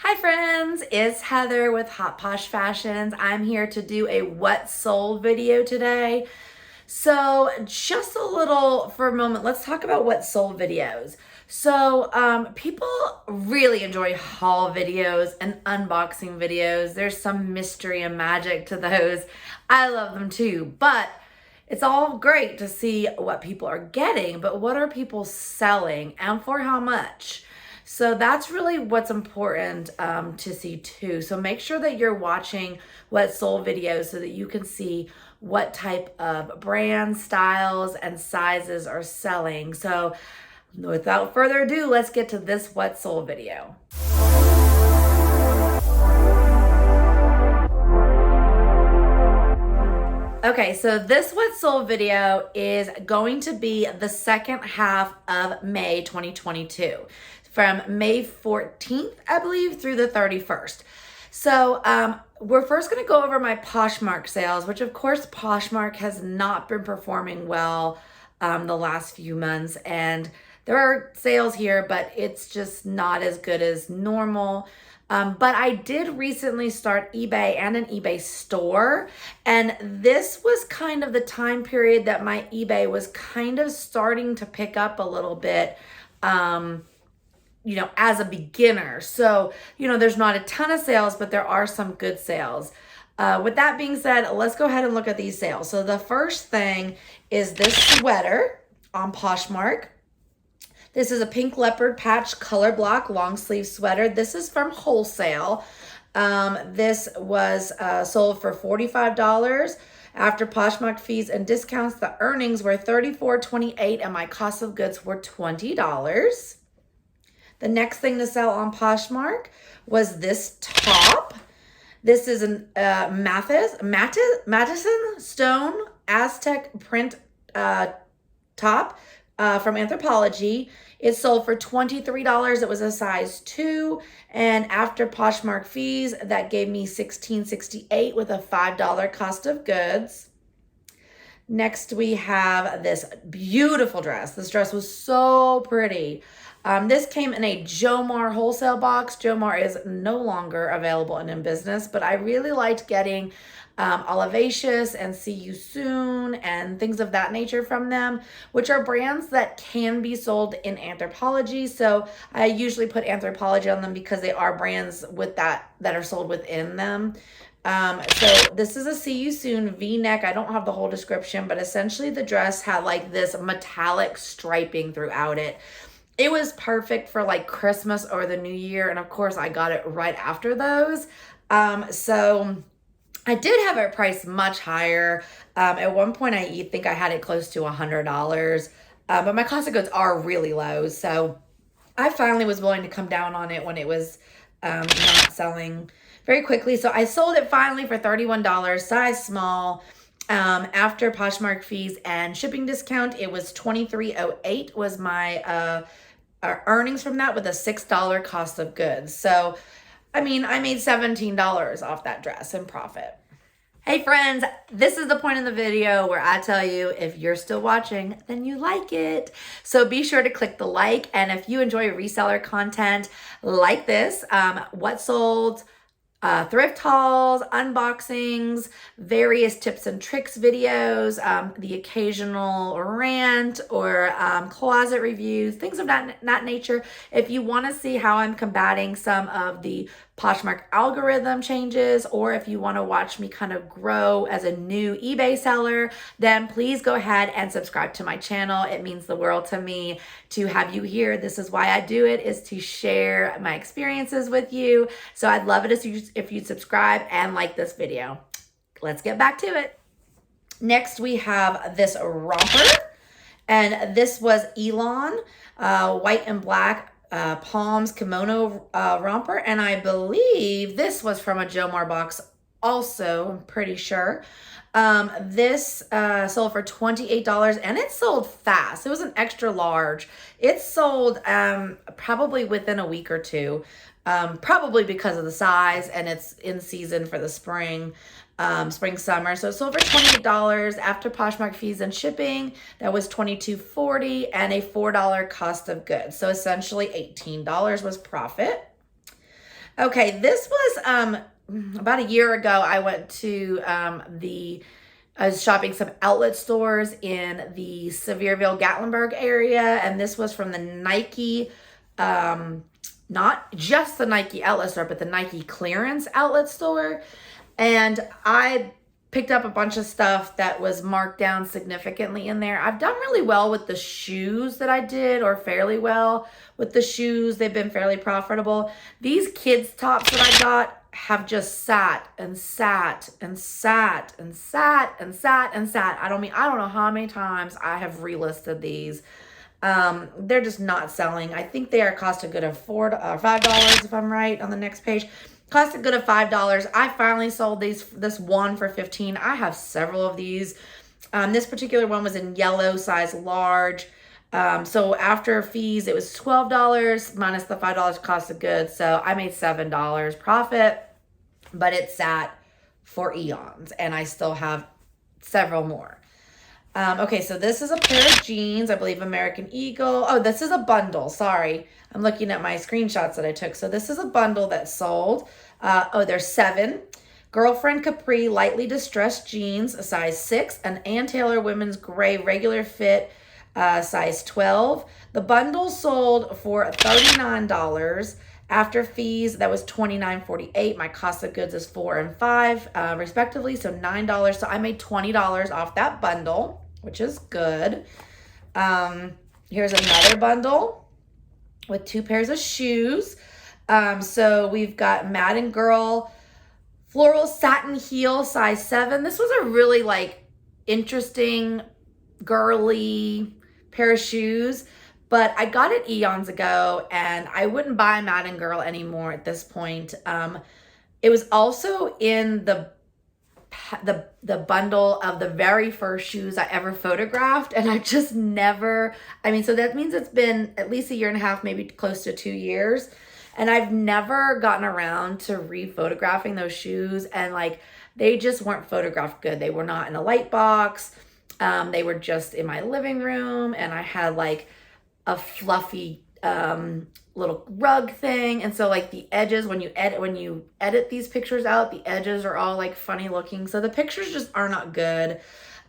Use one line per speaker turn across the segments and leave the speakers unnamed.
Hi friends, it's Heather with Hot Posh Fashions. I'm here to do a what sold video today. So just a little for a moment, let's talk about what sold videos. So people really enjoy haul videos and unboxing videos. There's some mystery and magic to those. I love them too, but it's all great to see what people are getting, but what are people selling and for how much? So that's really what's important to see too. So make sure that you're watching what sold videos so that you can see what type of brands, styles, and sizes are selling. So without further ado, let's get to this what sold video. Okay, so this what sold video is going to be the second half of May 2022. From May 14th, I believe, through the 31st. So we're first going to go over my Poshmark sales, which of course Poshmark has not been performing well the last few months. And there are sales here, but it's just not as good as normal. But I did recently start eBay and an eBay store. And this was kind of the time period that my eBay was kind of starting to pick up a little bit. As a beginner. So, there's not a ton of sales, but there are some good sales. With that being said, let's go ahead and look at these sales. So the first thing is this sweater on Poshmark. This is a pink leopard patch color block long sleeve sweater. This is from wholesale. This was sold for $45. After Poshmark fees and discounts, the earnings were $34.28 and my cost of goods were $20. The next thing to sell on Poshmark was this top. This is an Madison Stone Aztec print top from Anthropologie. It sold for $23. It was a size 2. And after Poshmark fees, that gave me $16.68 with a $5 cost of goods. Next, we have this beautiful dress. This dress was so pretty. This came in a JOMAR wholesale box. JOMAR is no longer available and in business, but I really liked getting Olivacious and See You Soon and things of that nature from them, which are brands that can be sold in Anthropologie. So I usually put Anthropologie on them because they are brands with that are sold within them. So this is a See You Soon V-neck. I don't have the whole description, but essentially the dress had like this metallic striping throughout it. It was perfect for like Christmas or the New Year. And of course I got it right after those. So I did have it priced much higher. At one point I think I had it close to $100. But my cost of goods are really low. So I finally was willing to come down on it when it was not selling very quickly. So I sold it finally for $31, size small. After Poshmark fees and shipping discount, it was $23.08 was my earnings from that with a $6 cost of goods. So, I mean, I made $17 off that dress in profit. Hey friends, this is the point in the video where I tell you if you're still watching, then you like it. So be sure to click the like, and if you enjoy reseller content like this, what sold, thrift hauls, unboxings, various tips and tricks videos, the occasional rant or closet reviews, things of that nature. If you want to see how I'm combating some of the Poshmark algorithm changes, or if you want to watch me kind of grow as a new eBay seller, then please go ahead and subscribe to my channel. It means the world to me to have you here. This is why I do it, is to share my experiences with you. So I'd love it if you subscribe and like this video. Let's get back to it. Next, we have this romper, and this was Elon, white and black Palms kimono romper, and I believe this was from a JOMAR box also, I'm pretty sure. This sold for $28 and it sold fast. It was an extra large. It sold probably within a week or two, probably because of the size, and it's in season for the spring. Summer. So it sold for $28 after Poshmark fees and shipping. That was $22.40 and a $4 cost of goods. So essentially $18 was profit. Okay, this was about a year ago. I went to I was shopping some outlet stores in the Sevierville, Gatlinburg area, and this was from the Nike, not just the Nike outlet store, but the Nike clearance outlet store. And I picked up a bunch of stuff that was marked down significantly in there. I've done really well with the shoes that I did, or fairly well with the shoes. They've been fairly profitable. These kids tops that I got have just sat and sat and sat and sat and sat and sat. I don't know how many times I have relisted these. They're just not selling. I think they are cost a good of $5 if I'm right on the next page. Cost a good of $5. I finally sold this one for $15. I have several of these. This particular one was in yellow, size large. So after fees, it was $12 minus the $5 cost of goods. So I made $7 profit, but it sat for eons, and I still have several more. Okay, so this is a pair of jeans, I believe American Eagle. Oh, this is a bundle. Sorry. I'm looking at my screenshots that I took. So this is a bundle that sold. There's 7. Girlfriend Capri lightly distressed jeans, a size 6, and Ann Taylor women's gray regular fit, size 12. The bundle sold for $39. After fees, that was $29.48. My cost of goods is $4 and $5, respectively, so $9. So I made $20 off that bundle, which is good. Here's another bundle with 2 pairs of shoes. So we've got Madden Girl floral satin heel, size 7. This was a really interesting, girly pair of shoes. But I got it eons ago, and I wouldn't buy Madden Girl anymore at this point. It was also in the bundle of the very first shoes I ever photographed, and I just never, so that means it's been at least a year and a half, maybe close to 2 years, and I've never gotten around to re-photographing those shoes, and they just weren't photographed good. They were not in a light box. They were just in my living room, and I had a fluffy little rug thing, and so the edges, when you edit these pictures out, the edges are all funny looking, so the pictures just are not good.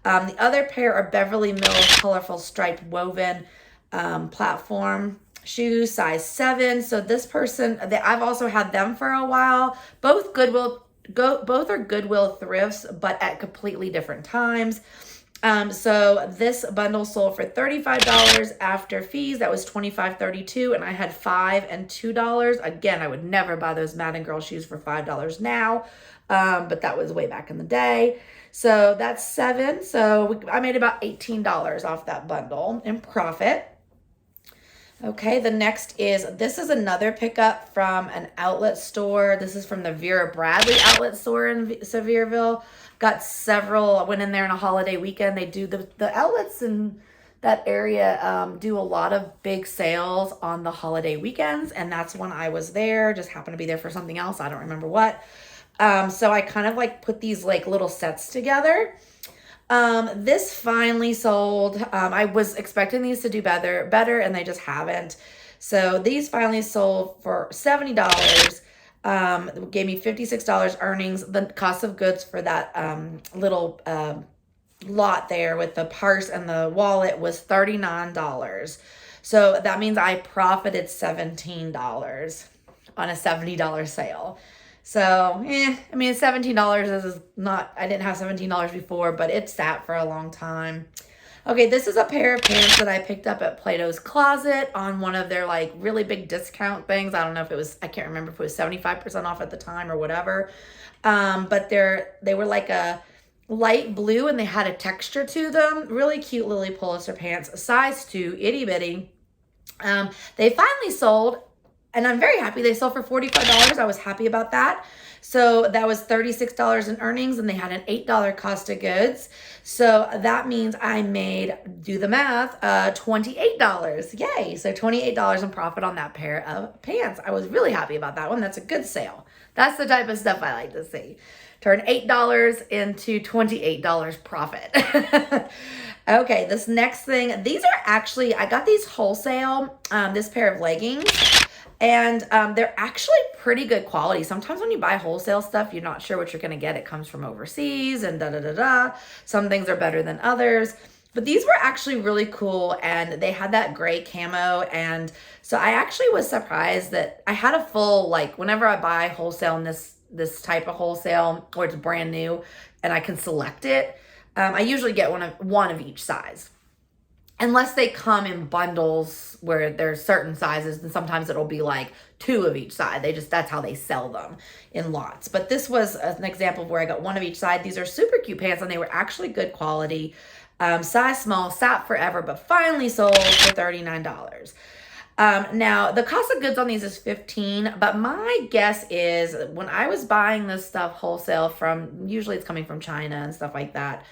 The other pair are Beverly Mills colorful striped woven platform shoes, size 7. So this person, I've also had them for a while. Both are Goodwill thrifts, but at completely different times. So this bundle sold for $35 after fees. That was $25.32, and I had $5 and $2. Again, I would never buy those Madden Girl shoes for $5 now, but that was way back in the day. So that's 7. So I made about $18 off that bundle in profit. Okay, the next this is another pickup from an outlet store. This is from the Vera Bradley outlet store in Sevierville. Got several. I went in there on a holiday weekend. They do the outlets in that area do a lot of big sales on the holiday weekends, and that's when I was there. Just happened to be there for something else. I don't remember what. So I kind of put these little sets together. This finally sold. I was expecting these to do better, and they just haven't. So these finally sold for $70. Gave me $56 earnings. The cost of goods for that little lot there with the purse and the wallet was $39. So that means I profited $17 on a $70 sale. So, $17 is not, I didn't have $17 before, but it sat for a long time. Okay, this is a pair of pants that I picked up at Plato's Closet on one of their really big discount things. I don't know if it was, I can't remember if it was 75% off at the time or whatever. But they were a light blue, and they had a texture to them. Really cute Lily Pulitzer pants, size 2, itty bitty. They finally sold, and I'm very happy. They sold for $45. I was happy about that. So that was $36 in earnings, and they had an $8 cost of goods. So that means I made, do the math, $28. Yay. So $28 in profit on that pair of pants. I was really happy about that one. That's a good sale. That's the type of stuff I like to see. Turn $8 into $28 profit. Okay, this next thing, these are actually, I got these wholesale, this pair of leggings. And they're actually pretty good quality. Sometimes when you buy wholesale stuff, you're not sure what you're going to get. It comes from overseas and da-da-da-da. Some things are better than others. But these were actually really cool, and they had that gray camo. And so I actually was surprised that I had a full, like, whenever I buy wholesale in this type of wholesale, or it's brand new and I can select it, I usually get one of each size. Unless they come in bundles where there's certain sizes, and sometimes it'll be like 2 of each side. That's how they sell them in lots. But this was an example of where I got 1 of each side. These are super cute pants, and they were actually good quality. Size small, sat forever, but finally sold for $39. Now, the cost of goods on these is $15, but my guess is when I was buying this stuff wholesale from, usually it's coming from China and stuff like that,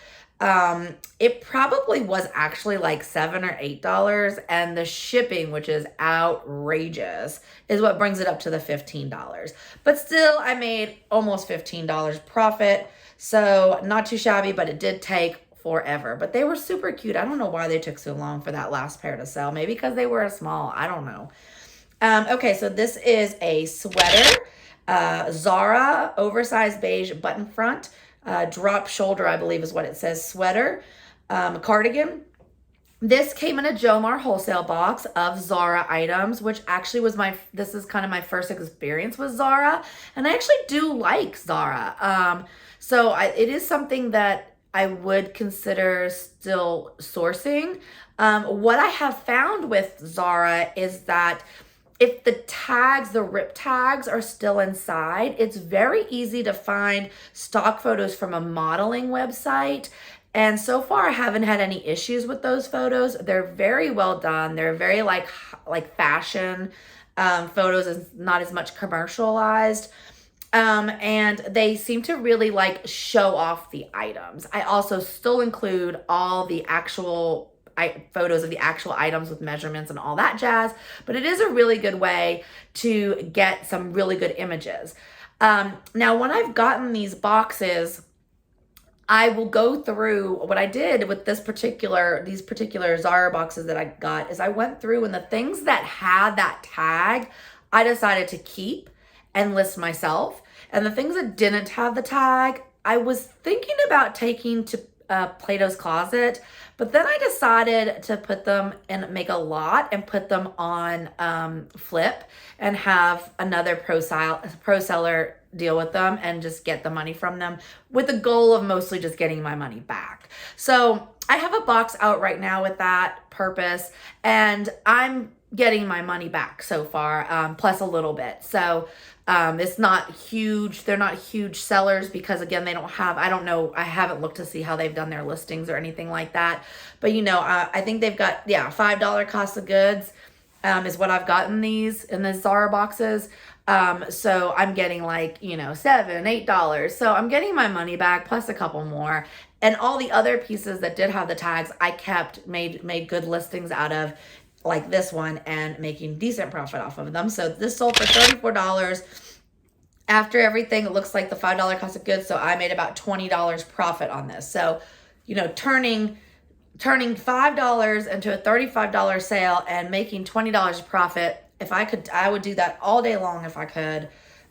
it probably was actually like $7 or $8, and the shipping, which is outrageous, is what brings it up to the $15. But still, I made almost $15 profit, so not too shabby, but it did take forever. But they were super cute. I don't know why they took so long for that last pair to sell. Maybe because they were small. I don't know. Okay, so this is a sweater, Zara, oversized beige button front. Drop shoulder, I believe is what it says, sweater, cardigan. This came in a JOMAR wholesale box of Zara items, which actually this is kind of my first experience with Zara. And I actually do like Zara. So it is something that I would consider still sourcing. What I have found with Zara is that if the rip tags are still inside, it's very easy to find stock photos from a modeling website. And so far, I haven't had any issues with those photos. They're very well done. They're very like fashion photos, and not as much commercialized. And they seem to really like show off the items. I also still include all the actual photos of the actual items with measurements and all that jazz, but it is a really good way to get some really good images. Now, when I've gotten these boxes, I will go through what I did with these particular Zara boxes that I got is I went through, and the things that had that tag, I decided to keep and list myself. And the things that didn't have the tag, I was thinking about taking to Plato's Closet, but then I decided to put them and make a lot and put them on FLYP and have another pro seller deal with them and just get the money from them, with the goal of mostly just getting my money back. So I have a box out right now with that purpose, and I'm getting my money back so far, plus a little bit. So it's not huge. They're not huge sellers because, again, I don't know. I haven't looked to see how they've done their listings or anything like that. But, I think they've got, $5 cost of goods is what I've gotten in the Zara boxes. So I'm getting like, $7, $8. So I'm getting my money back plus a couple more. And all the other pieces that did have the tags, I made good listings out of, like this one, and making decent profit off of them. So this sold for $34. After everything, it looks like the $5 cost of goods. So I made about $20 profit on this. So, turning $5 into a $35 sale and making $20 profit. If I could, I would do that all day long if I could.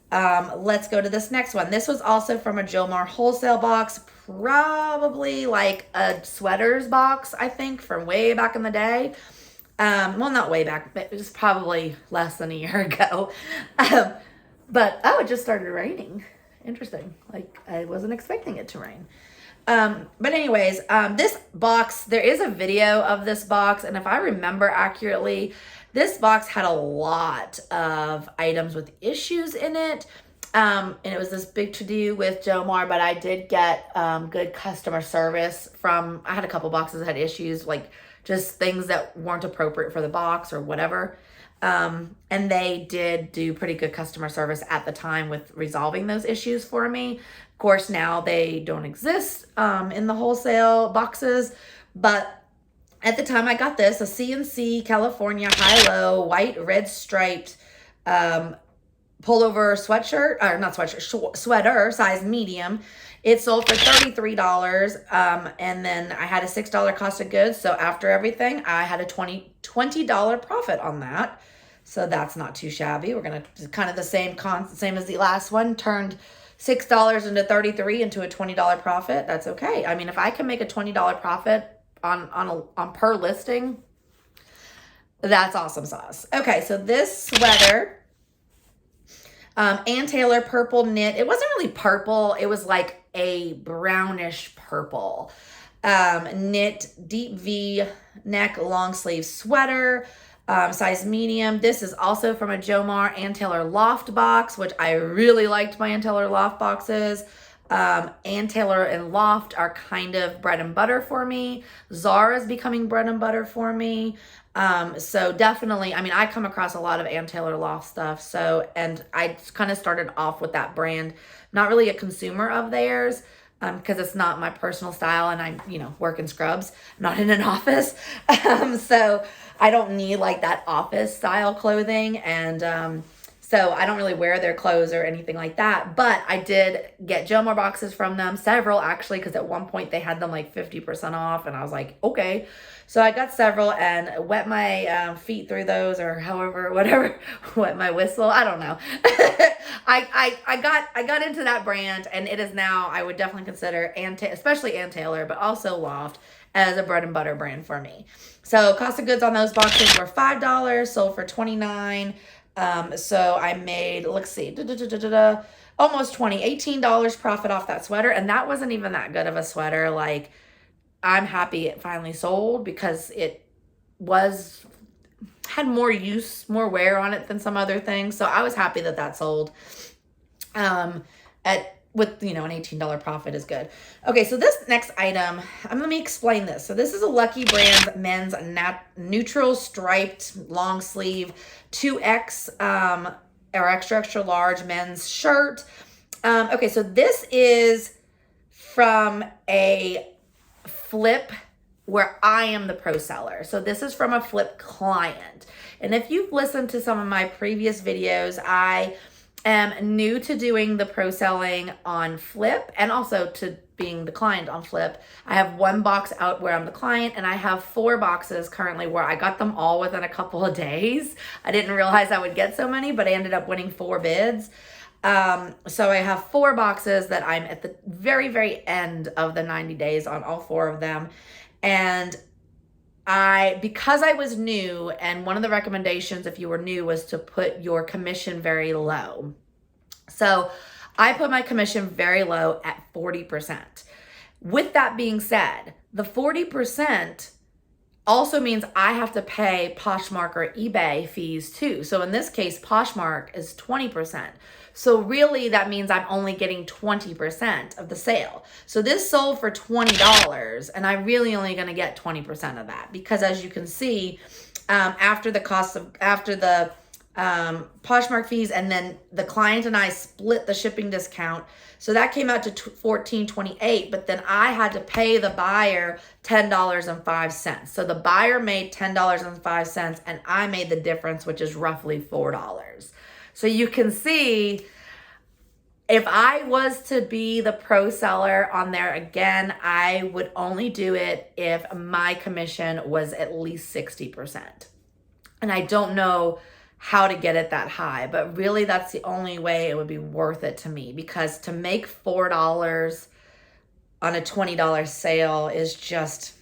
Let's go to this next one. This was also from a JOMAR wholesale box, probably like a sweaters box, I think, from way back in the day. Well, not way back, but it was probably less than a year ago. But it just started raining. Interesting. Like, I wasn't expecting it to rain. But anyways, this box, there is a video of this box, and if I remember accurately, this box had a lot of items with issues in it. And it was this big to-do with JOMAR, but I did get good customer service I had a couple boxes that had issues, like just things that weren't appropriate for the box or whatever. And they did do pretty good customer service at the time with resolving those issues for me. Of course, now they don't exist in the wholesale boxes, but at the time I got this, a CNC California high-low white red striped pullover sweatshirt, or not sweatshirt, sweater, size medium. It sold for $33, and then I had a $6 cost of goods. So after everything, I had a $20 profit on that. So that's not too shabby. We're going to kind of the same as the last one, turned $6 into 33 into a $20 profit. That's okay. I mean, if I can make a $20 profit on per listing, that's awesome sauce. Okay, so this sweater, Ann Taylor purple knit. It wasn't really purple. It was like a brownish purple. Knit deep V neck long sleeve sweater, size medium. This is also from a JOMAR Ann Taylor Loft box, which I really liked my Ann Taylor Loft boxes. Ann Taylor and Loft are kind of bread and butter for me. Zara is becoming bread and butter for me. So definitely, I mean, I come across a lot of Ann Taylor Loft stuff. So, and I kind of started off with that brand, not really a consumer of theirs, because it's not my personal style, and I, work in scrubs, not in an office. So I don't need like that office style clothing. And, so I don't really wear their clothes or anything like that, but I did get JOMAR boxes from them, several actually, because at one point they had them like 50% off, and I was like, okay. So I got several and wet my feet through those, or however, whatever, wet my whistle. I don't know. I got into that brand, and it is now, I would definitely consider, especially Ann Taylor, but also Loft, as a bread and butter brand for me. So cost of goods on those boxes were $5, sold for $29. So I made, let's see, almost $18 profit off that sweater. And that wasn't even that good of a sweater. Like, I'm happy it finally sold because it had more use, more wear on it than some other things. So I was happy that sold, with, an $18 profit is good. Okay, so this next item, let me explain this. So this is a Lucky Brand men's neutral striped long sleeve 2X or extra large men's shirt. Okay, so this is from a FLYP where I am the pro seller. So this is from a FLYP client. And if you've listened to some of my previous videos, I am new to doing the pro selling on FLYP and also to being the client on FLYP. I have one box out where I'm the client, and I have 4 boxes currently where I got them all within a couple of days. I didn't realize I would get so many, but I ended up winning 4 bids. So I have 4 boxes that I'm at the very, very end of the 90 days on all 4 of them. And because I was new, and one of the recommendations if you were new was to put your commission very low. So I put my commission very low at 40%. With that being said, the 40% also means I have to pay Poshmark or eBay fees too. So in this case, Poshmark is 20%. So really that means I'm only getting 20% of the sale. So this sold for $20, and I'm really only going to get 20% of that, because as you can see, after the Poshmark fees, and then the client and I split the shipping discount. So that came out to $14.28, but then I had to pay the buyer $10.05. So the buyer made $10.05, and I made the difference, which is roughly $4. So you can see, if I was to be the pro seller on there again, I would only do it if my commission was at least 60%. And I don't know how to get it that high, but really that's the only way it would be worth it to me, because to make $4 on a $20 sale is just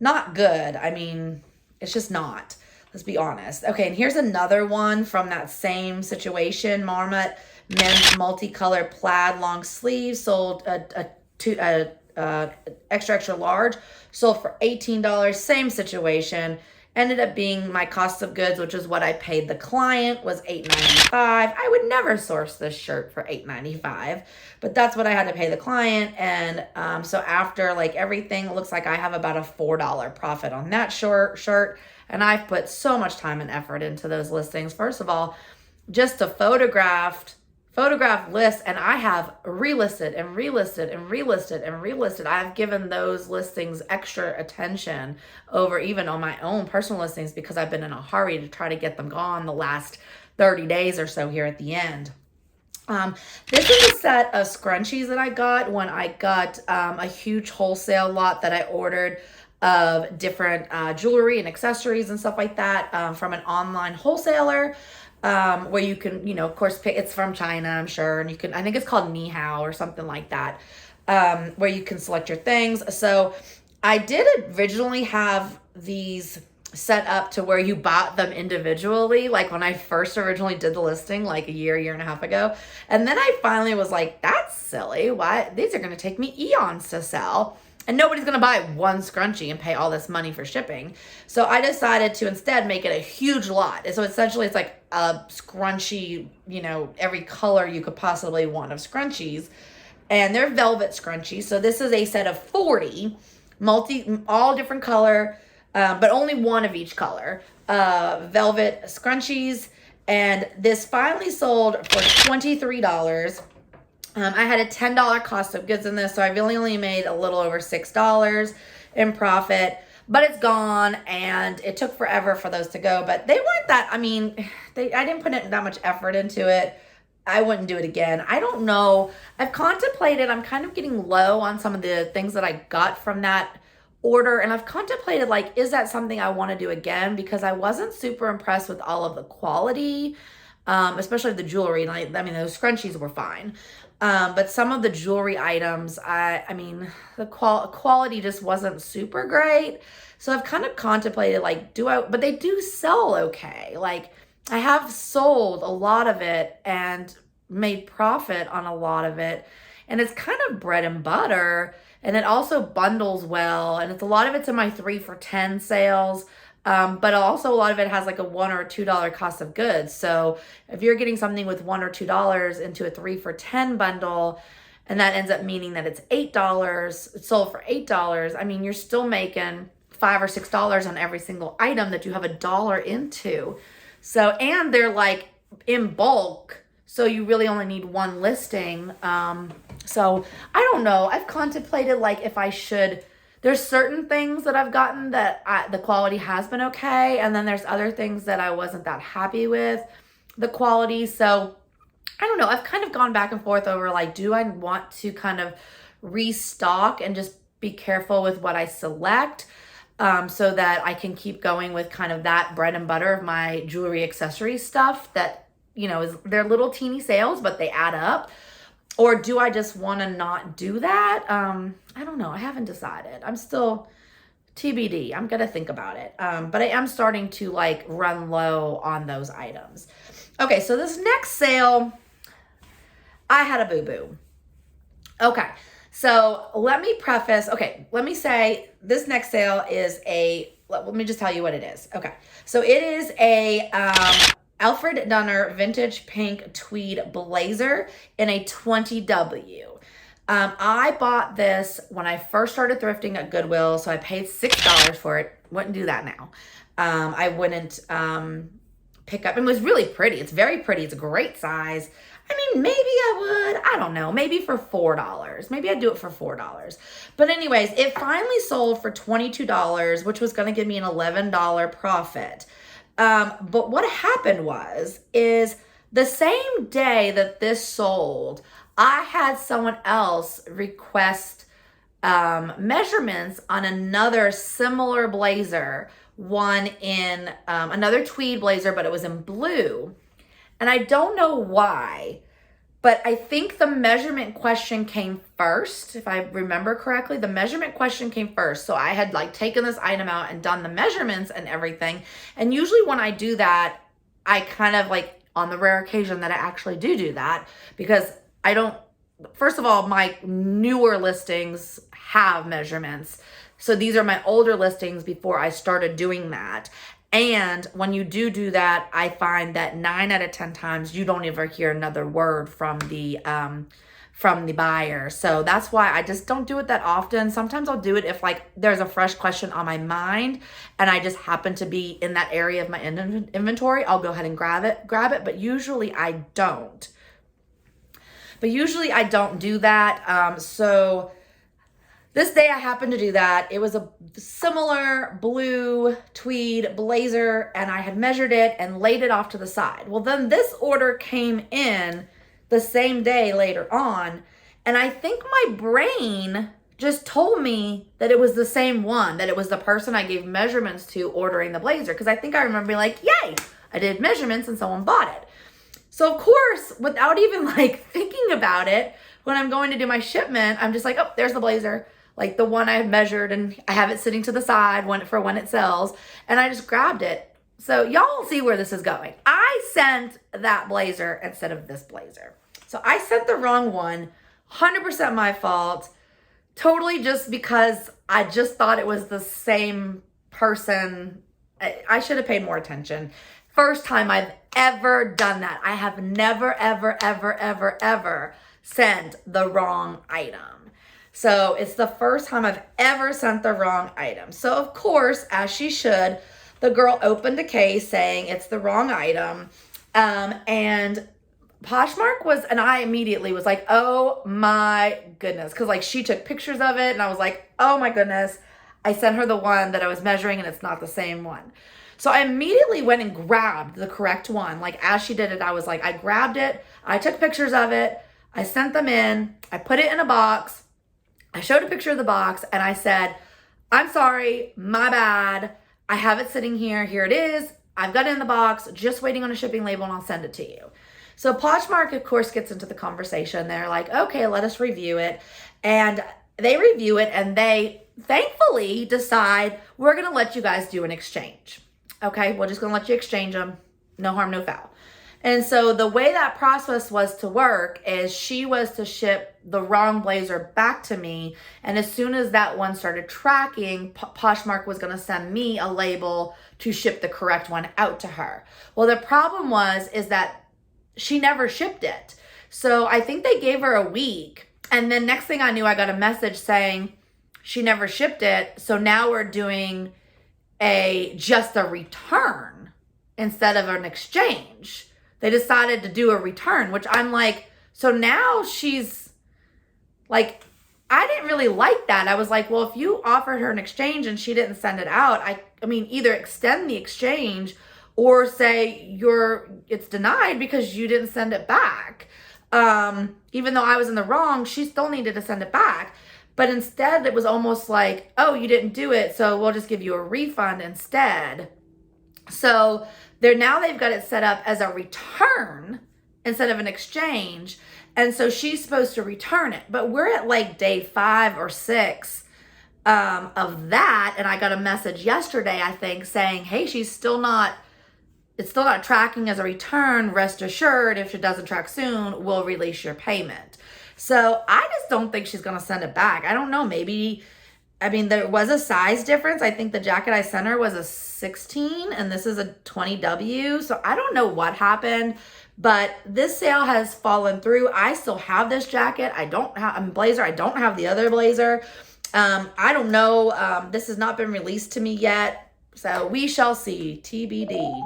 not good. I mean, it's just not. Let's be honest. Okay, and here's another one from that same situation. Marmot men's multicolored plaid long sleeve, sold extra large, sold for $18. Same situation. Ended up being my cost of goods, which is what I paid the client, was $8.95. I would never source this shirt for $8.95, but that's what I had to pay the client. And so after like everything, it looks like I have about a $4 profit on that shirt. And I've put so much time and effort into those listings. First of all, just to photograph lists, and I have relisted and relisted and relisted and relisted. I've given those listings extra attention over even on my own personal listings, because I've been in a hurry to try to get them gone the last 30 days or so here at the end. This is a set of scrunchies that I got when I got a huge wholesale lot that I ordered of different jewelry and accessories and stuff like that from an online wholesaler. Where you can, you know, of course, it's from China, I'm sure, and you can, I think it's called Ni Hao or something like that, where you can select your things. So I did originally have these set up to where you bought them individually, like when I first originally did the listing, like a year and a half ago. And then I finally was like, that's silly. Why? These are going to take me eons to sell. And nobody's going to buy one scrunchie and pay all this money for shipping. So I decided to instead make it a huge lot. So essentially it's like a scrunchie, you know, every color you could possibly want of scrunchies. And they're velvet scrunchies. So this is a set of 40, all different color, but only one of each color, velvet scrunchies. And this finally sold for $23. I had a $10 cost of goods in this, so I really only made a little over $6 in profit, but it's gone, and it took forever for those to go, but they weren't that, I mean, I didn't put that much effort into it. I wouldn't do it again. I don't know. I've contemplated, I'm kind of getting low on some of the things that I got from that order, and I've contemplated, like, is that something I want to do again? Because I wasn't super impressed with all of the quality, especially the jewelry. I mean, those scrunchies were fine. But some of the jewelry items, I mean, the quality just wasn't super great. So I've kind of contemplated, like, but they do sell okay. Like, I have sold a lot of it and made profit on a lot of it. And it's kind of bread and butter. And it also bundles well. And a lot of it's in my 3 for $10 sales. But also a lot of it has like a $1 or $2 cost of goods. So if you're getting something with $1 or $2 into a 3 for $10 bundle, and that ends up meaning that it's $8, it's sold for $8. I mean, you're still making $5 or $6 on every single item that you have $1 into. So, and they're like in bulk. So you really only need one listing. So I don't know. I've contemplated like if I should. There's certain things that I've gotten that the quality has been okay. And then there's other things that I wasn't that happy with the quality. So I don't know. I've kind of gone back and forth over like, do I want to kind of restock and just be careful with what I select so that I can keep going with kind of that bread and butter of my jewelry accessory stuff that, you know, they're little teeny sales, but they add up. Or do I just want to not do that? I don't know. I haven't decided. I'm still TBD. I'm going to think about it. But I am starting to like run low on those items. Okay, so this next sale, I had a boo-boo. Okay, so let me preface. Okay, let me say this next sale is let me just tell you what it is. Okay, so it is a Alfred Dunner vintage pink tweed blazer in a 20W. I bought this when I first started thrifting at Goodwill, so I paid $6 for it. Wouldn't do that now. I wouldn't pick up. It was really pretty. It's very pretty. It's a great size. I mean, maybe I would. I don't know. Maybe for $4. Maybe I'd do it for $4. But anyways, it finally sold for $22, which was going to give me an $11 profit. But what happened is the same day that this sold, I had someone else request measurements on another similar blazer, one in another tweed blazer, but it was in blue. And I don't know why, but I think the measurement question came first. If I remember correctly, the measurement question came first. So I had like taken this item out and done the measurements and everything. And usually when I do that, I kind of like on the rare occasion that I actually do that, because I don't, first of all, my newer listings have measurements. So these are my older listings before I started doing that. And when you do that, I find that 9 out of 10 times you don't ever hear another word from the buyer. So that's why I just don't do it that often. Sometimes I'll do it if like there's a fresh question on my mind and I just happen to be in that area of my inventory. I'll go ahead and grab it. But usually I don't. Do that. So this day I happened to do that. It was a similar blue tweed blazer and I had measured it and laid it off to the side. Well, then this order came in the same day later on. And I think my brain just told me that it was the same one, that it was the person I gave measurements to ordering the blazer. Because I think I remember being like, yay, I did measurements and someone bought it. So of course, without even like thinking about it, when I'm going to do my shipment, I'm just like, oh, there's the blazer. Like the one I had measured, and I have it sitting to the side for when it sells. And I just grabbed it. So y'all see where this is going. I sent that blazer instead of this blazer. So I sent the wrong one, 100% my fault. Totally just because I just thought it was the same person. I should have paid more attention. First time I've ever done that. I have never, ever, ever, ever, ever sent the wrong item. So it's the first time I've ever sent the wrong item. So of course, as she should, the girl opened a case saying it's the wrong item. And Poshmark and I immediately was like, oh my goodness. Cause like she took pictures of it and I was like, oh my goodness. I sent her the one that I was measuring and it's not the same one. So I immediately went and grabbed the correct one. Like as she did it, I was like, I grabbed it. I took pictures of it. I sent them in. I put it in a box. I showed a picture of the box and I said, I'm sorry, my bad. I have it sitting here. Here it is. I've got it in the box, just waiting on a shipping label and I'll send it to you. So Poshmark, of course, gets into the conversation. They're like, okay, let us review it. And they review it and they thankfully decide, we're going to let you guys do an exchange. Okay, we're just going to let you exchange them. No harm, no foul. And so the way that process was to work is she was to ship the wrong blazer back to me. And as soon as that one started tracking, Poshmark was going to send me a label to ship the correct one out to her. Well, the problem is that she never shipped it. So I think they gave her a week. And then next thing I knew, I got a message saying she never shipped it. So now we're doing just a return instead of an exchange. They decided to do a return, which I'm like, so now she's like, I didn't really like that. I was like, well, if you offered her an exchange and she didn't send it out, I mean, either extend the exchange or say it's denied because you didn't send it back. Even though I was in the wrong, she still needed to send it back. But instead it was almost like, oh, you didn't do it, so we'll just give you a refund instead. So they've got it set up as a return instead of an exchange. And so she's supposed to return it. But we're at like day 5 or 6 of that. And I got a message yesterday, I think, saying, hey, it's still not tracking as a return. Rest assured, if it doesn't track soon, we'll release your payment. So I just don't think she's going to send it back. I don't know. There was a size difference. I think the jacket I sent her was a 16 and this is a 20W. So I don't know what happened, but this sale has fallen through. I still have this jacket. I don't have a blazer. I don't have the other blazer. I don't know. This has not been released to me yet. So we shall see. TBD.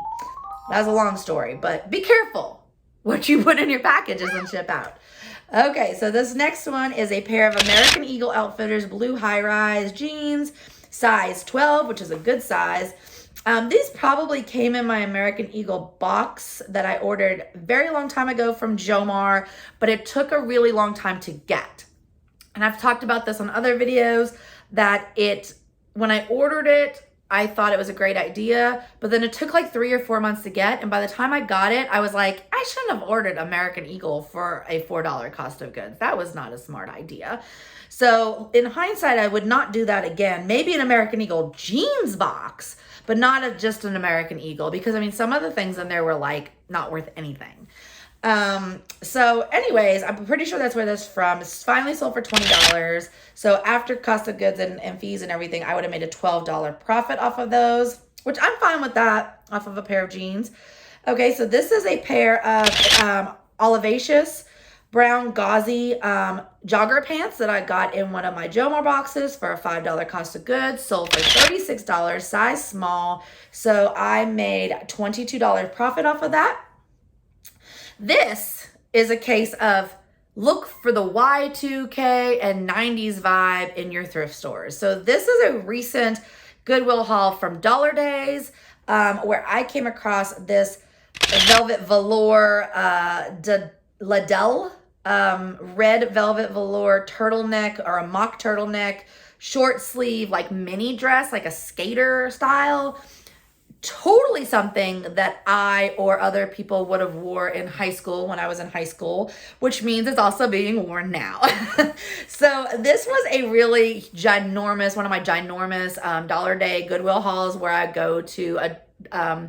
That's a long story, but be careful what you put in your packages and ship out. Okay, so this next one is a pair of American Eagle Outfitters blue high-rise jeans, size 12, which is a good size. These probably came in my American Eagle box that I ordered a very long time ago from JOMAR, but it took a really long time to get. And I've talked about this on other videos that when I ordered it, I thought it was a great idea, but then it took like 3 or 4 months to get. And by the time I got it, I was like, I shouldn't have ordered American Eagle for a $4 cost of goods. That was not a smart idea. So in hindsight, I would not do that again. Maybe an American Eagle jeans box, but not just an American Eagle, because I mean, some of the things in there were like not worth anything. So anyways, I'm pretty sure that's where this is from. It's finally sold for $20. So after cost of goods and fees and everything, I would have made a $12 profit off of those, which I'm fine with that off of a pair of jeans. Okay, so this is a pair of Olivaceous brown gauzy jogger pants that I got in one of my JOMAR boxes for a $5 cost of goods, sold for $36, size small. So I made $22 profit off of that. This is a case of look for the Y2K and 90s vibe in your thrift stores. So this is a recent Goodwill haul from Dollar Days where I came across this velvet velour Liddell red velvet velour turtleneck, or a mock turtleneck, short sleeve, like mini dress, like a skater style. Totally something that I or other people would have wore in high school when I was in high school, which means it's also being worn now. So this was a really ginormous, one of my ginormous Dollar Day Goodwill hauls, where I go to a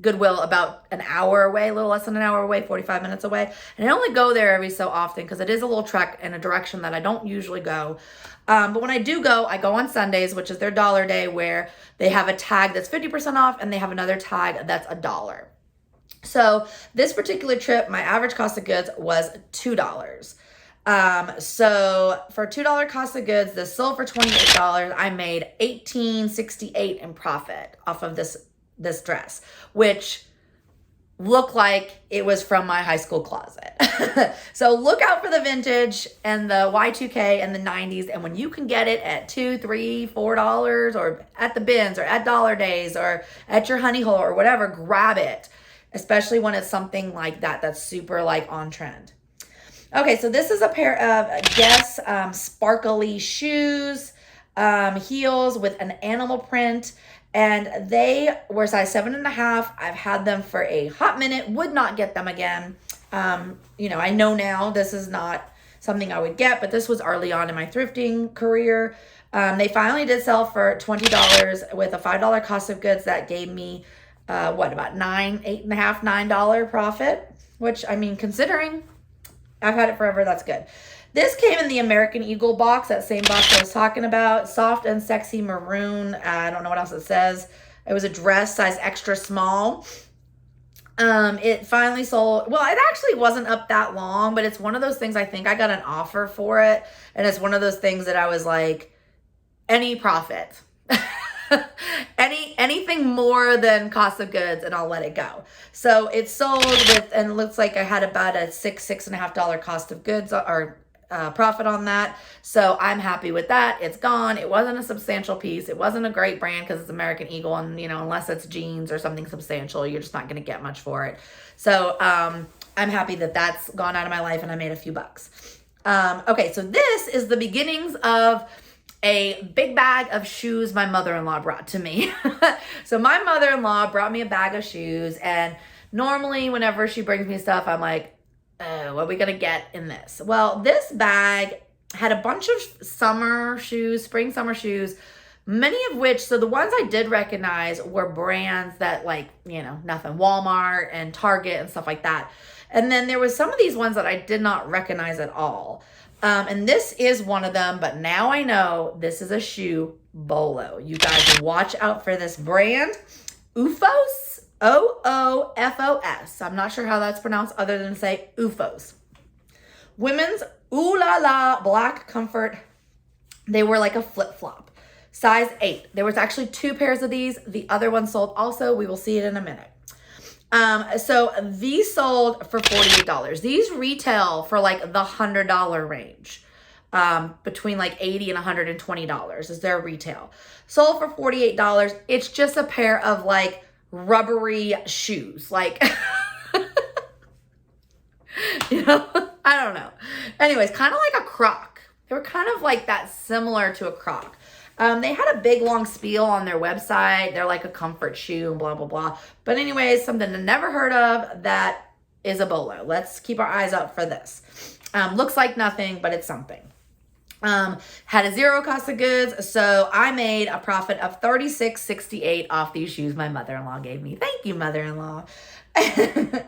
Goodwill about an hour away, a little less than an hour away, 45 minutes away. And I only go there every so often because it is a little trek in a direction that I don't usually go. But when I do go, I go on Sundays, which is their Dollar Day, where they have a tag that's 50% off and they have another tag that's $1. So this particular trip, my average cost of goods was $2. So for $2 cost of goods, this sold for $28. I made $18.68 in profit off of this dress, which looked like it was from my high school closet. So look out for the vintage and the Y2K and the 90s. And when you can get it at $2, $3, $4, or at the bins, or at Dollar Days, or at your honey hole, or whatever, grab it, especially when it's something like that that's super like on trend. Okay, so this is a pair of Guess sparkly shoes, heels with an animal print. And they were size 7.5. I've had them for a hot minute, would not get them again. I know now this is not something I would get, but this was early on in my thrifting career. They finally did sell for $20 with a $5 cost of goods. That gave me, about $8.5, $9 profit, which, I mean, considering I've had it forever, that's good. This came in the American Eagle box, that same box I was talking about. Soft and sexy maroon. I don't know what else it says. It was a dress, size extra small. It finally sold. Well, it actually wasn't up that long, but it's one of those things, I think I got an offer for it. And it's one of those things that I was like, any profit. Anything more than cost of goods and I'll let it go. So it sold with, and it looks like I had about a $6.5 cost of goods, or profit on that. So I'm happy with that. It's gone. It wasn't a substantial piece. It wasn't a great brand because it's American Eagle, and unless it's jeans or something substantial, you're just not going to get much for it. So I'm happy that that's gone out of my life and I made a few bucks. Okay, so this is the beginnings of a big bag of shoes my mother-in-law brought to me. So my mother-in-law brought me a bag of shoes, and normally whenever she brings me stuff, I'm like, what are we gonna get in this? Well, this bag had a bunch of summer shoes, spring summer shoes, many of which, so the ones I did recognize were brands that, like, nothing, Walmart and Target and stuff like that. And then there was some of these ones that I did not recognize at all. And this is one of them, but now I know this is a shoe bolo. You guys watch out for this brand, OOFOS. OOFOS. I'm not sure how that's pronounced other than to say OOFOS. Women's Ooh La La Black Comfort. They were like a flip-flop. Size 8. There was actually 2 pairs of these. The other one sold also. We will see it in a minute. So these sold for $48. These retail for like the $100 range. Between like $80 and $120 is their retail. Sold for $48. It's just a pair of like rubbery shoes, like I don't know. Anyways, kind of like a Croc. They were kind of like that, similar to a Croc. They had a big long spiel on their website. They're like a comfort shoe and blah blah blah. But anyways, something I never heard of that is a bolo. Let's keep our eyes out for this. Looks like nothing, but it's something. Had a 0 cost of goods, so I made a profit of $36.68 off these shoes my mother-in-law gave me. Thank you, mother-in-law. The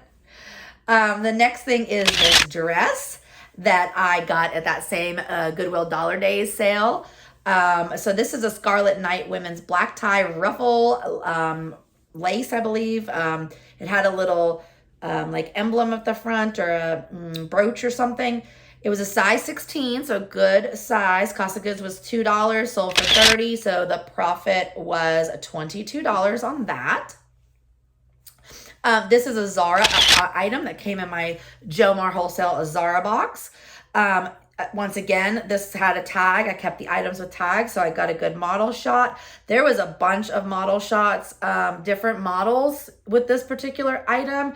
next thing is this dress that I got at that same Goodwill Dollar Days sale. So this is a Scarlet Night women's black tie ruffle lace, I believe. It had a little like emblem at the front, or a brooch or something. It was a size 16, so good size. Cost of goods was $2, sold for $30, so the profit was $22 on that. This is a Zara item that came in my JOMAR Wholesale Zara box. Once again, this had a tag. I kept the items with tags, so I got a good model shot. There was a bunch of model shots, different models with this particular item.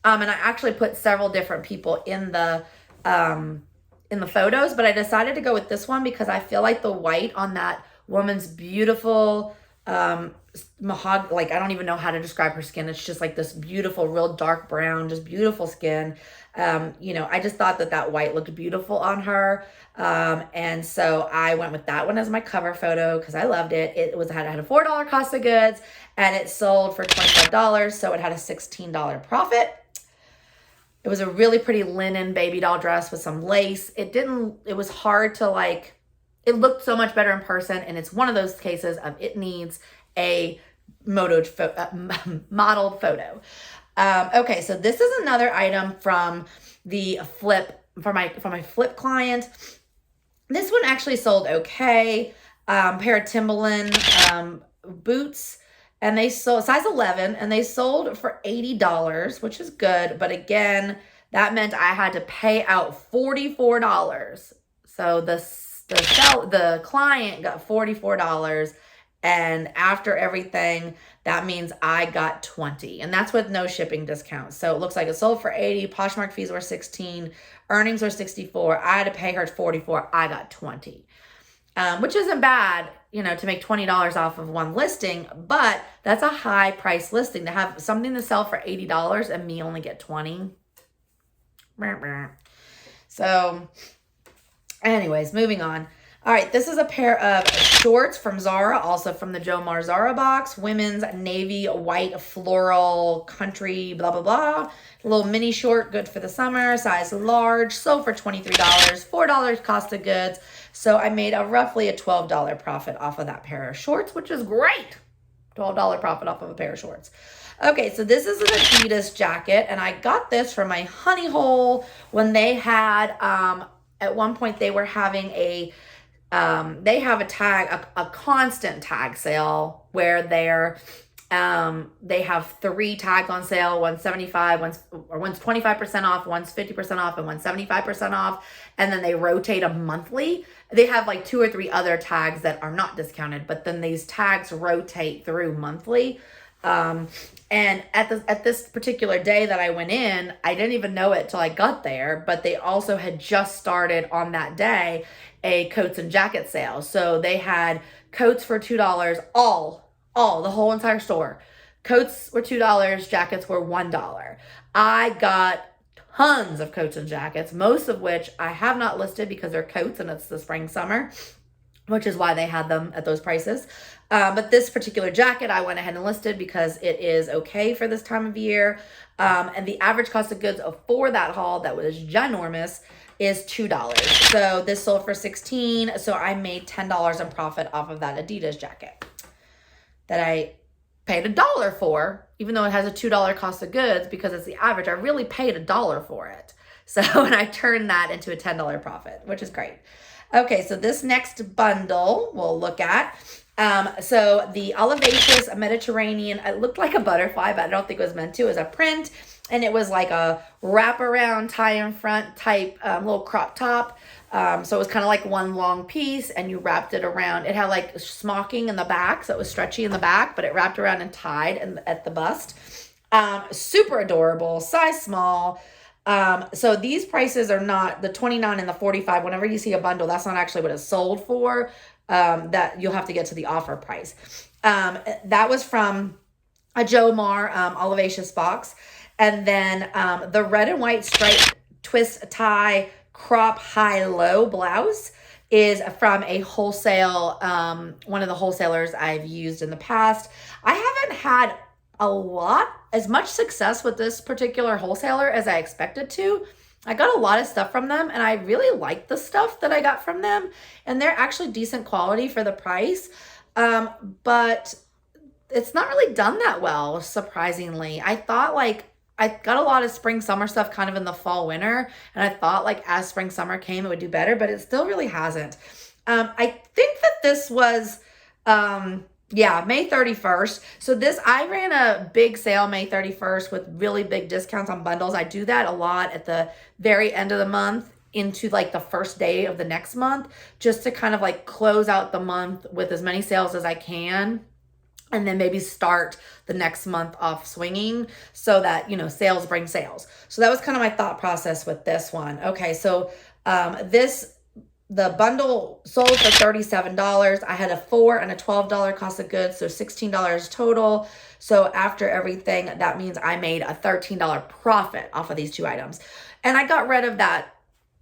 And I actually put several different people in the photos, but I decided to go with this one because I feel like the white on that woman's beautiful mahogany, like I don't even know how to describe her skin. It's just like this beautiful, real dark brown, just beautiful skin. You know, I just thought that that white looked beautiful on her. And so I went with that one as my cover photo because I loved it. It had a $4 cost of goods and it sold for $25. So it had a $16 profit. It was a really pretty linen baby doll dress with some lace. It was hard to like, it looked so much better in person. And it's one of those cases of it needs a modeled photo. Okay, so this is another item from the FLYP, for my FLYP client. This one actually sold okay. Pair of Timberland boots, and they sold size 11, and they sold for $80, which is good. But again, that meant I had to pay out $44. So the client got $44. And after everything, that means I got 20, and that's with no shipping discount. So it looks like it sold for 80. Poshmark fees were 16. Earnings were 64. I had to pay her 44. I got 20, which isn't bad, you know, to make $20 off of one listing, but that's a high price listing to have something to sell for $80 and me only get 20. So anyways, moving on. All right, this is a pair of shorts from Zara, also from the JOMAR Zara box. Women's navy white floral country blah, blah, blah. A little mini short, good for the summer, size large, sold for $23, $4 cost of goods. So I made roughly a $12 profit off of that pair of shorts, which is great. $12 profit off of a pair of shorts. Okay, so this is an Adidas jacket, and I got this from my honey hole when they had, at one point they were having they have a constant tag sale where they have 3 tags on sale. One's 75, one's 25% off, one's 50% off, and one's 75% off. And then they rotate them monthly. They have like 2 or 3 other tags that are not discounted, but then these tags rotate through monthly. And at this particular day that I went in, I didn't even know it till I got there, but they also had just started on that day a coats and jacket sale. So they had coats for $2, the whole entire store. Coats were $2, jackets were $1. I got tons of coats and jackets, most of which I have not listed because they're coats and it's the spring, summer, which is why they had them at those prices. But this particular jacket, I went ahead and listed because it is okay for this time of year. And the average cost of goods for that haul that was ginormous is $2. So this sold for $16. So I made $10 in profit off of that Adidas jacket that I paid $1 for, even though it has a $2 cost of goods because it's the average. I really paid $1 for it. So, and I turned that into a $10 profit, which is great. Okay, so this next bundle we'll look at. So the Olivacious Mediterranean, it looked like a butterfly, but I don't think it was meant to. It was a print, and it was like a wraparound tie in front type little crop top. So it was kind of like one long piece, and you wrapped it around. It had like smocking in the back, so it was stretchy in the back, but it wrapped around and tied at the bust. Super adorable, size small. So these prices are not the 29 and the 45. Whenever you see a bundle, that's not actually what it's sold for. That you'll have to get to the offer price. That was from a JOMAR Olivacious box. And then the red and white striped twist tie crop high-low blouse is from a wholesale, one of the wholesalers I've used in the past. I haven't had as much success with this particular wholesaler as I expected to. I got a lot of stuff from them, and I really like the stuff that I got from them, and they're actually decent quality for the price, but it's not really done that well, surprisingly. I thought like I got a lot of spring summer stuff kind of in the fall winter, and I thought like as spring summer came it would do better, but it still really hasn't. I think that this was May 31st. So I ran a big sale May 31st with really big discounts on bundles. I do that a lot at the very end of the month into like the first day of the next month, just to kind of like close out the month with as many sales as I can. and then maybe start the next month off swinging so that, you know, sales bring sales. So that was kind of my thought process with this one. Okay, so the bundle sold for $37. I had a $4 and a $12 cost of goods, so $16 total. So after everything, that means I made a $13 profit off of these two items. And I got rid of that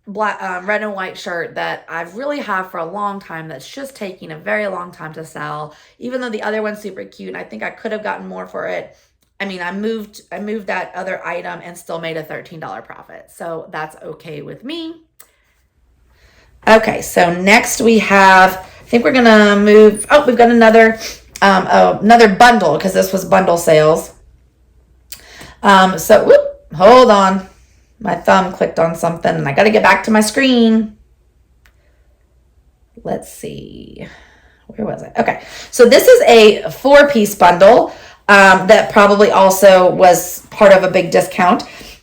black, red and white shirt that I've really had for a long time that's just taking a very long time to sell. Even though the other one's super cute, and I think I could have gotten more for it. I mean, I moved that other item and still made a $13 profit. So that's okay with me. Okay, so next we have, I think we're gonna move, oh, we've got another bundle, because this was bundle sales. Hold on. My thumb clicked on something and I got to get back to my screen. Let's see. Where was it? Okay. So this is a 4-piece bundle that probably also was part of a big discount.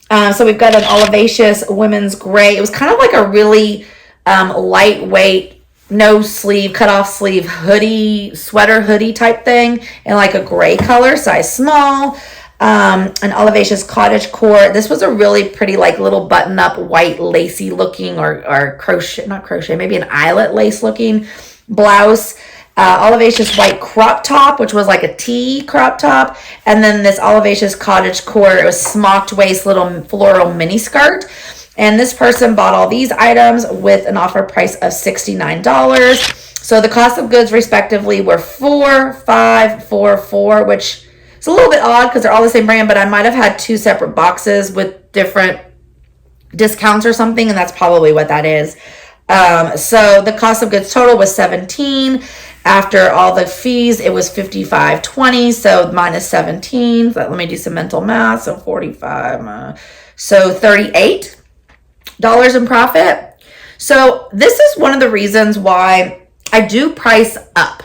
So we've got an Olivaceous women's gray. It was kind of like a really lightweight, no sleeve, cut off sleeve hoodie, sweater hoodie type thing in like a gray color, size small. An Olivaceous cottage core. This was a really pretty, like, little button up white lacy looking or crochet, not crochet, maybe an eyelet lace looking blouse. Olivaceous white crop top, which was like a tee crop top. And then this Olivaceous cottage core, it was smocked waist little floral mini skirt. And this person bought all these items with an offer price of $69. So the cost of goods respectively were $4, $5, $4, $4, which it's a little bit odd because they're all the same brand, but I might have had 2 separate boxes with different discounts or something, and that's probably what that is. So the cost of goods total was $17. After all the fees, it was $55.20, so minus 17. So let me do some mental math. So 45, so $38 in profit. So this is one of the reasons why I do price up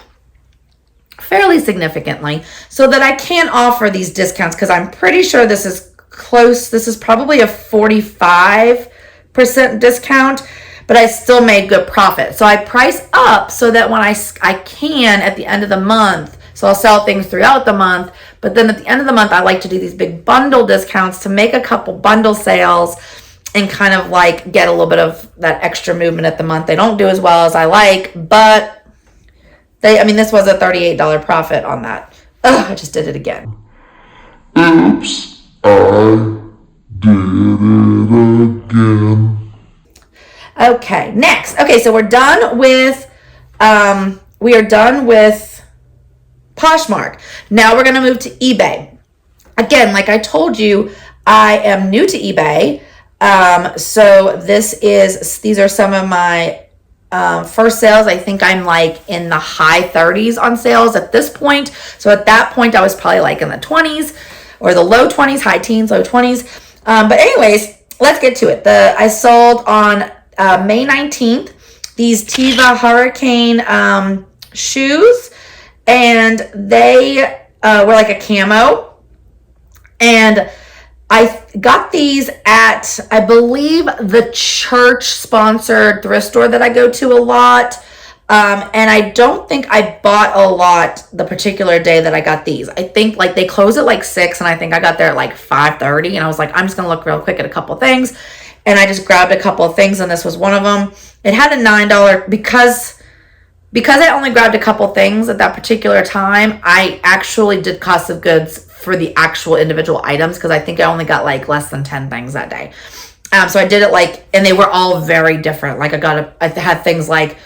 fairly significantly so that I can offer these discounts, because I'm pretty sure this is close. This is probably a 45% discount, but I still made good profit. So I price up so that when I can at the end of the month, so I'll sell things throughout the month, but then at the end of the month, I like to do these big bundle discounts to make a couple bundle sales and kind of like get a little bit of that extra movement at the month. They don't do as well as I like, but this was a $38 profit on that. Ugh, I just did it again.
Oops, I did it again.
Okay, next. Okay, so we're done with Poshmark. Now we're going to move to eBay. Again, like I told you, I am new to eBay. So these are some of my first sales. I think I'm like in the high 30s on sales at this point. So at that point, I was probably like in the 20s or the low 20s, high teens, low 20s. But anyways, let's get to it. I sold on May 19th these Teva Hurricane shoes, and they were like a camo. And I got these at, I believe, the church-sponsored thrift store that I go to a lot. And I don't think I bought a lot the particular day that I got these. I think like they close at like 6, and I think I got there at like 5:30. And I was like, I'm just going to look real quick at a couple things. And I just grabbed a couple of things, and this was one of them. It had a $9, because I only grabbed a couple things at that particular time, I actually did cost of goods for the actual individual items, because I think I only got like less than 10 things that day. So I did it like, and they were all very different. Like I had things like,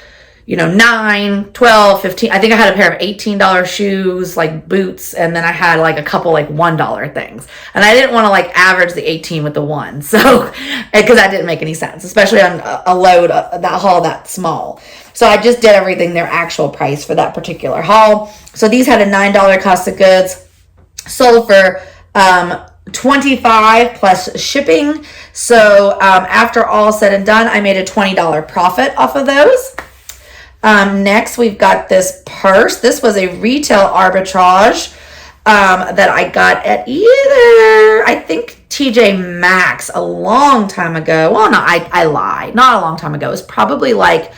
9, 12, 15. I think I had a pair of $18 shoes, like boots. And then I had like a couple like $1 things. And I didn't want to like average the 18 with the 1. So, because that didn't make any sense, especially on a load, that haul that small. So I just did everything their actual price for that particular haul. So these had a $9 cost of goods, sold for $25 plus shipping. So after all said and done, I made a $20 profit off of those. Next, we've got this purse. This was a retail arbitrage that I got at I think TJ Maxx a long time ago. Well, no, I lied. Not a long time ago. It was probably like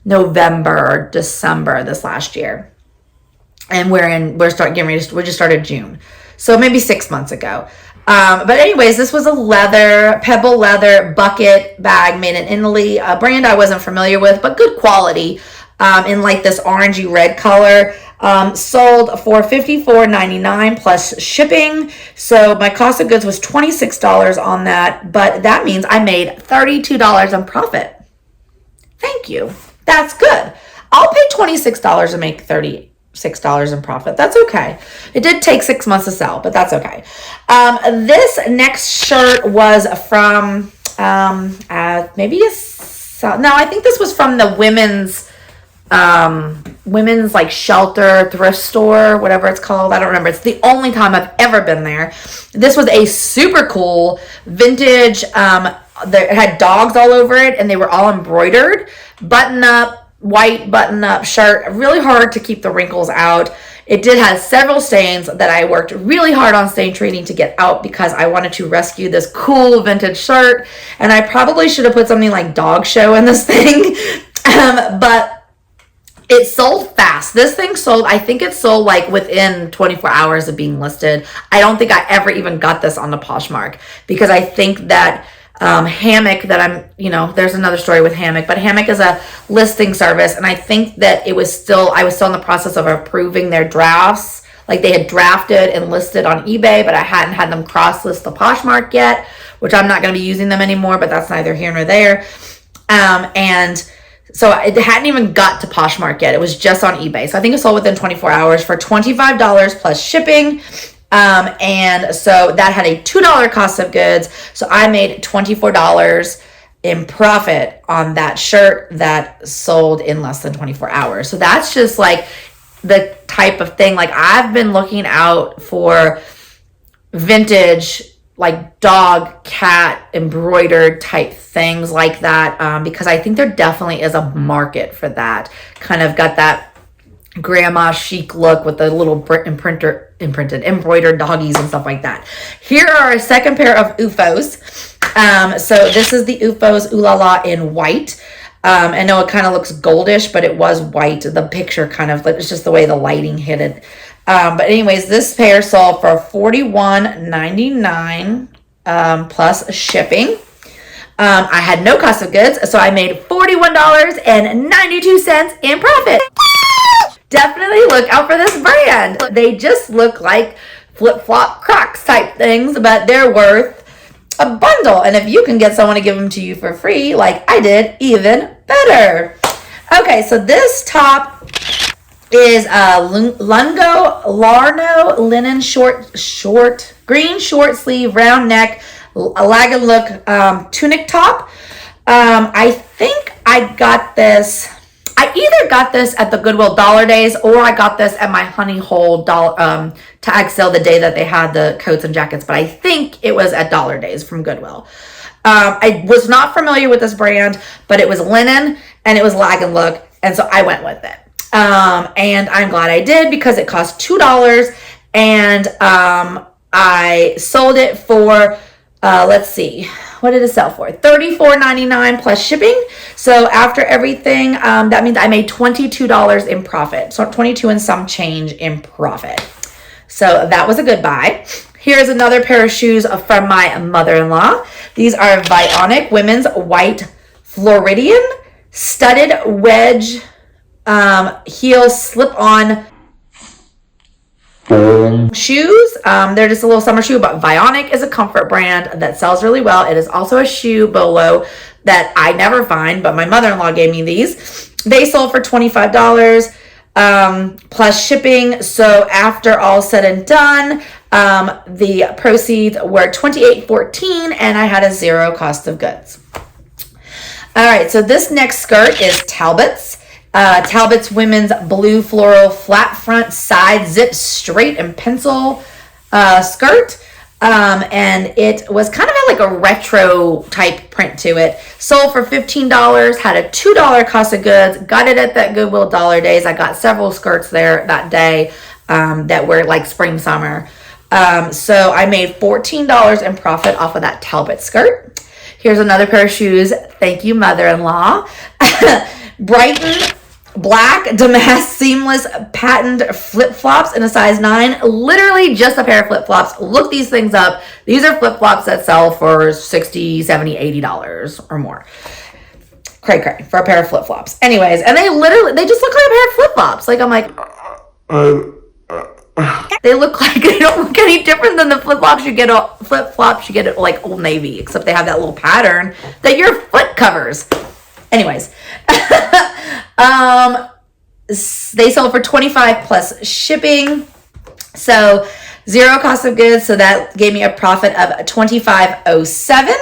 November or December this last year. and we just started June. So maybe 6 months ago. But anyways, this was a pebble leather bucket bag made in Italy, a brand I wasn't familiar with, but good quality, in like this orangey red color. Sold for $54.99 plus shipping. So my cost of goods was $26 on that, but that means I made $32 in profit. Thank you. That's good. I'll pay $26 to make $36 in profit. That's okay. It did take 6 months to sell, but that's okay. This next shirt was from I think this was from the women's like shelter, thrift store, whatever it's called. I don't remember. It's the only time I've ever been there. This was a super cool vintage, it had dogs all over it, and they were all embroidered, white button-up shirt, really hard to keep the wrinkles out. It did have several stains that I worked really hard on stain treating to get out because I wanted to rescue this cool vintage shirt, and I probably should have put something like dog show in this thing, but it sold fast. This thing sold, I think it sold like within 24 hours of being listed. I don't think I ever even got this on the Poshmark because I think that Hammock there's another story with Hammock, but Hammock is a listing service, and I think that I was still in the process of approving their drafts. Like they had drafted and listed on eBay, but I hadn't had them cross list the Poshmark yet, which I'm not going to be using them anymore, but that's neither here nor there. And so it hadn't even got to Poshmark yet. It was just on eBay. So I think it sold within 24 hours for $25 plus shipping. And so that had a $2 cost of goods. So I made $24 in profit on that shirt that sold in less than 24 hours. So that's just like the type of thing. Like I've been looking out for vintage, like dog, cat, embroidered type things like that, because I think there definitely is a market for that. Kind of got that grandma chic look with the little embroidered doggies and stuff like that. Here are a second pair of UFOs. So this is the UFOs Ooh La La in white. I know it kind of looks goldish, but it was white. The picture kind of, it's just the way the lighting hit it. But anyways, this pair sold for $41.99 plus shipping. I had no cost of goods, so I made $41.92 in profit. Definitely look out for this brand. They just look like flip-flop Crocs type things, but they're worth a bundle. And if you can get someone to give them to you for free, like I did, even better. Okay, so this top is a Larno linen short green short sleeve round neck lag and look tunic top. I think I got this. I either got this at the Goodwill Dollar Days or I got this at my Honey Hole tag sale the day that they had the coats and jackets, but I think it was at Dollar Days from Goodwill. I was not familiar with this brand, but it was linen and it was lag and look, and so I went with it. And I'm glad I did because it cost $2, and I sold it for, let's see, what did it sell for? $34.99 plus shipping. So after everything, that means I made $22 in profit. So 22 and some change in profit. So that was a good buy. Here's another pair of shoes from my mother-in-law. These are Vionic women's white Floridian studded wedge heel slip-on shoes. They're just a little summer shoe, but Vionic is a comfort brand that sells really well. It is also a shoe bolo that I never find, but my mother-in-law gave me these. They sold for $25 plus shipping. So after all said and done, the proceeds were $28.14, and I had a $0 cost of goods. All right, so this next skirt is Talbot's. Talbot's women's blue floral flat front side zip straight and pencil skirt. And it was kind of like a retro type print to it. Sold for $15, had a $2 cost of goods. Got it at that Goodwill Dollar Days. I got several skirts there that day that were like spring, summer. So I made $14 in profit off of that Talbot skirt. Here's another pair of shoes. Thank you, mother-in-law. Brighton black damask seamless patent flip-flops in a size 9. Literally just a pair of flip-flops. Look these things up. These are flip-flops that sell for $60, $70, $80 or more. Cray for a pair of flip-flops. Anyways, and they just look like a pair of flip-flops. Like, I'm like, they look like, they don't look any different than the flip-flops you get at like Old Navy, except they have that little pattern that your foot covers. Anyways, they sold for $25 plus shipping, so zero cost of goods. So that gave me a profit of $25.07.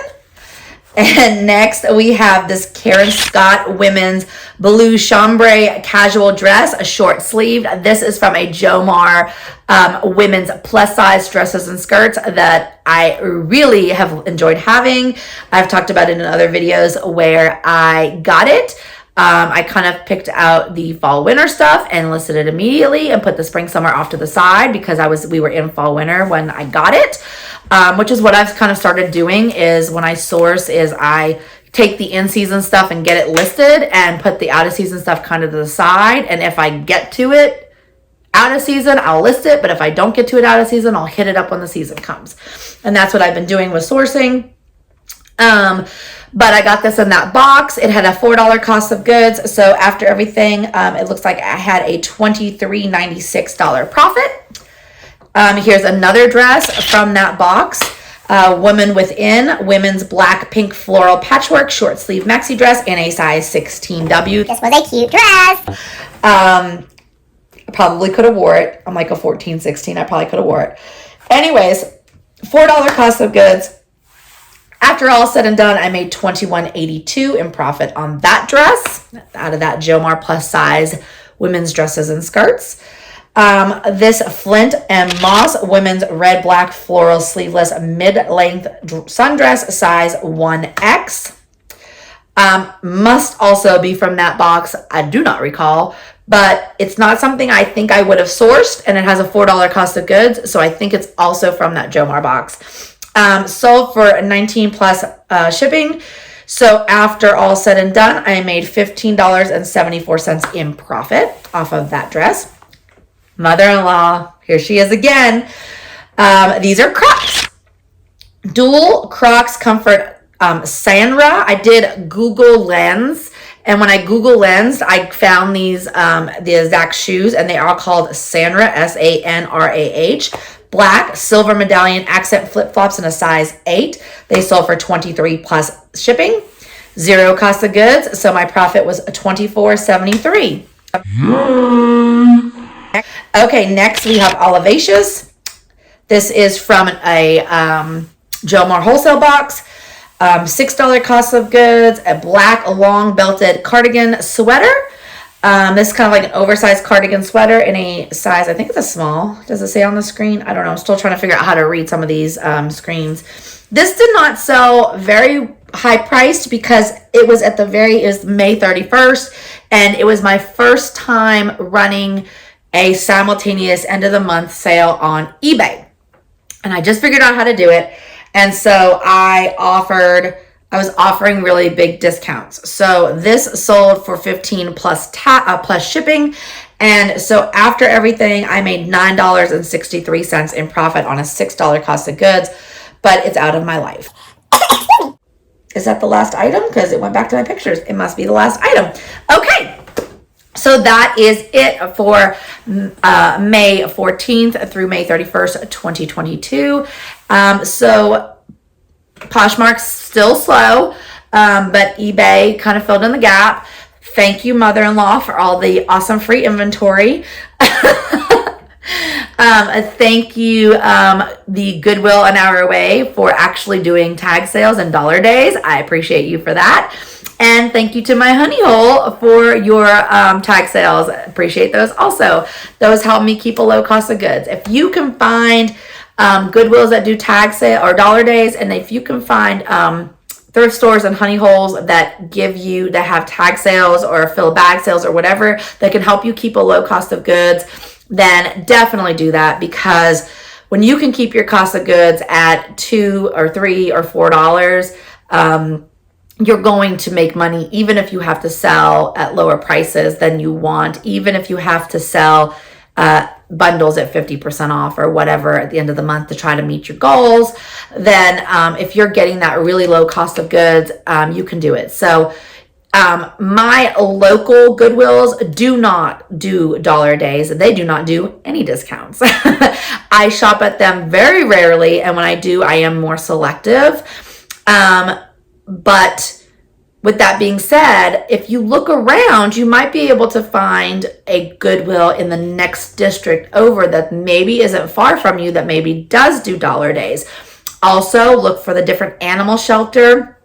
And next we have this Karen Scott women's blue chambray casual dress, a short sleeved. This is from a JOMAR women's plus size dresses and skirts that I really have enjoyed having. I've talked about it in other videos where I got it. I kind of picked out the fall winter stuff and listed it immediately and put the spring summer off to the side because we were in fall winter when I got it. Which is what I've kind of started doing is when I source is I take the in-season stuff and get it listed and put the out-of-season stuff kind of to the side. And if I get to it out of season, I'll list it. But if I don't get to it out of season, I'll hit it up when the season comes. And that's what I've been doing with sourcing. But I got this in that box. It had a $4 cost of goods. So after everything, it looks like I had a $23.96 profit. Here's another dress from that box. Woman Within, women's black pink floral patchwork short sleeve maxi dress in a size 16W.
This was a cute dress.
I probably could have wore it. I'm like a 14, 16. I probably could have wore it. Anyways, $4 cost of goods. After all said and done, I made $21.82 in profit on that dress out of that JOMAR plus size women's dresses and skirts. This Flint and Moss women's red black floral sleeveless mid-length sundress size 1X. Must also be from that box. I do not recall, but it's not something I think I would have sourced, and it has a $4 cost of goods, so I think it's also from that JOMAR box. Sold for 19 plus shipping. So after all said and done, I made $15.74 in profit off of that dress. Mother-in-law, here she is again. These are Crocs. Dual Crocs Comfort Sanra. I did Google Lens, and when I Google Lens, I found these the exact shoes, and they are called Sanra, SANRAH. Black silver medallion accent flip-flops in a size 8. They sold for 23 plus shipping. Zero cost of goods, so my profit was $24.73. Okay, next we have Olivacious. This is from a JOMAR wholesale box. $6 cost of goods, a black long belted cardigan sweater. This is kind of like an oversized cardigan sweater in a size, I think it's a small. Does it say on the screen? I don't know. I'm still trying to figure out how to read some of these screens. This did not sell very high priced because it was May 31st, and it was my first time running a simultaneous end of the month sale on eBay. And I just figured out how to do it. And so I was offering really big discounts. So this sold for 15 plus shipping. And so after everything, I made $9.63 in profit on a $6 cost of goods, but it's out of my life. Is that the last item? Because it went back to my pictures. It must be the last item. Okay. So that is it for May 14th through May 31st, 2022. So Poshmark's still slow, but eBay kind of filled in the gap. Thank you, mother-in-law, for all the awesome free inventory. Thank you, the Goodwill an hour away, for actually doing tag sales and dollar days. I appreciate you for that. And thank you to my honey hole for your tag sales. Appreciate those also. Those help me keep a low cost of goods. If you can find Goodwills that do tag sale or dollar days, and if you can find thrift stores and honey holes that have tag sales or fill bag sales or whatever that can help you keep a low cost of goods, then definitely do that, because when you can keep your cost of goods at $2 or $3 or $4, you're going to make money, even if you have to sell at lower prices than you want, even if you have to sell bundles at 50% off or whatever at the end of the month to try to meet your goals. Then if you're getting that really low cost of goods, you can do it. So my local Goodwills do not do dollar days. They do not do any discounts. I shop at them very rarely, and when I do, I am more selective. But with that being said, if you look around, you might be able to find a Goodwill in the next district over that maybe isn't far from you, that maybe does do dollar days. Also, look for the different animal shelter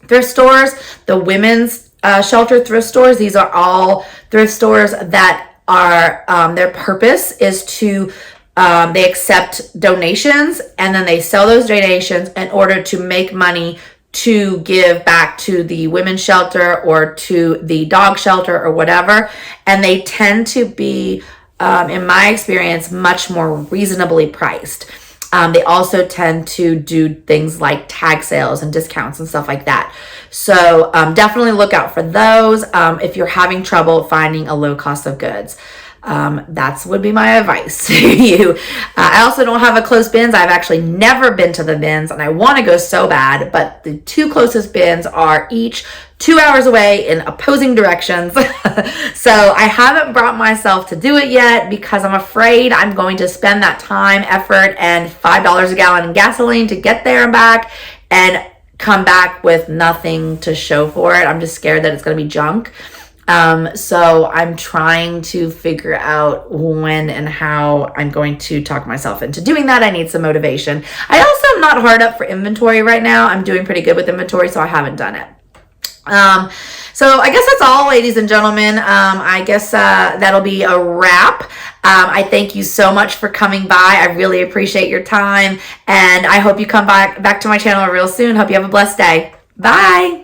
thrift stores, the women's shelter thrift stores. These are all thrift stores that are, their purpose is to, they accept donations and then they sell those donations in order to make money to give back to the women's shelter or to the dog shelter or whatever. And they tend to be, in my experience, much more reasonably priced. They also tend to do things like tag sales and discounts and stuff like that. So definitely look out for those if you're having trouble finding a low cost of goods. That would be my advice to you. I also don't have a close bins. I've actually never been to the bins and I want to go so bad, but the two closest bins are each 2 hours away in opposing directions. So I haven't brought myself to do it yet because I'm afraid I'm going to spend that time, effort, and $5 a gallon in gasoline to get there and back and come back with nothing to show for it. I'm just scared that it's going to be junk. So I'm trying to figure out when and how I'm going to talk myself into doing that. I need some motivation. I also am not hard up for inventory right now. I'm doing pretty good with inventory, so I haven't done it. So I guess that's all, ladies and gentlemen. I guess that'll be a wrap. I thank you so much for coming by. I really appreciate your time, and I hope you come back to my channel real soon. Hope you have a blessed day. Bye.